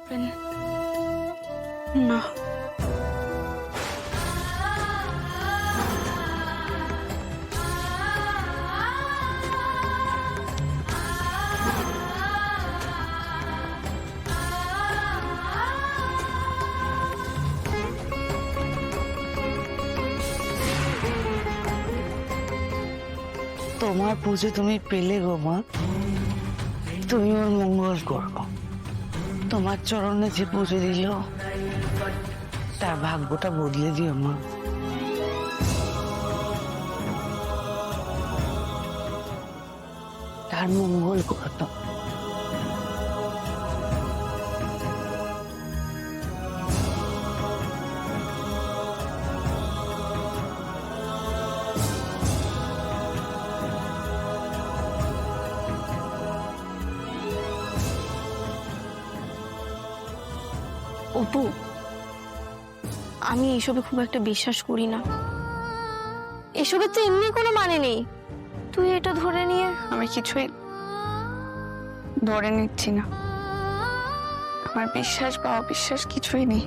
করবেন না। তোমার পুজো তুমি পেলে গো মা, তুমি ওর মঙ্গল করো। তোমার চরণে যে পুজো দিল তার ভাগ্যটা বদলে দিও মা। তার মঙ্গল করো তো। অপু, আমি এসবে খুব একটা বিশ্বাস করি না। এসবের তো এমনি কোনো মানে নেই। তুই এটা ধরে নিয়ে। আমি কিছুই ধরে নিচ্ছি না। আমার বিশ্বাস বা অবিশ্বাস কিছুই নেই।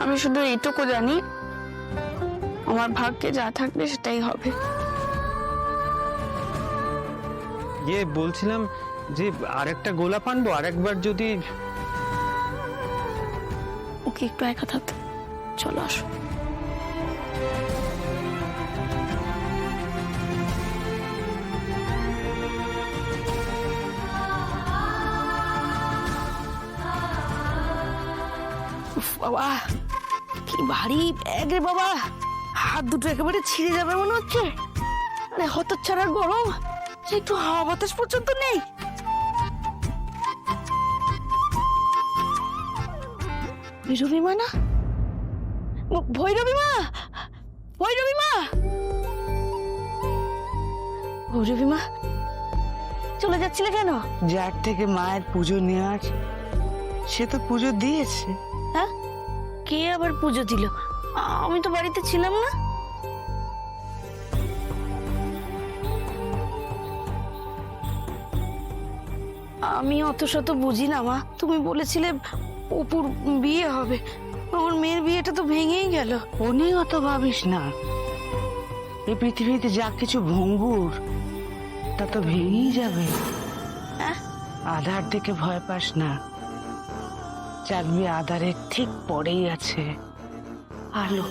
আমি শুধু এইটুকু জানি, আমার ভাগ্যে যা থাকবে সেটাই হবে। বলছিলাম যে আরেকটা গোলাপ আনবো, আরেকবার যদি। ওকে একটু একা থাকতে চলো, আসো। বাবা কি ভারী ব্যাগ রে বাবা, হাত দুটো একেবারে ছিঁড়ে যাবে মনে হচ্ছে। মানে হতচ্ছাড়ার গরম, একটু হাওয়া বাতাস পর্যন্ত নেই। ভৈরবী মা না, ভৈরবী মা, ভৈরবী মা, ভৈরবী মা চলে যাচ্ছিলে কেন? যার থেকে মায়ের পুজো নেওয়ার, সে তো পুজো দিয়েছে। হ্যাঁ, কে আবার পুজো দিল? আমি তো বাড়িতে ছিলাম না। আমি অত শত বুঝি না মা। তুমি বলেছিলে অপুর বিয়ে হবে, আমার মেয়ের বিয়েটা তো ভেঙেই গেল। ও নিয়ে অত ভাবিস না। এই পৃথিবীতে যা কিছু ভঙ্গুর তা তো ভেঙেই যাবে। হ্যাঁ? আধার দেখে ভয় পাস না, চাঁদবি আধারের ঠিক পরেই আছে আলো।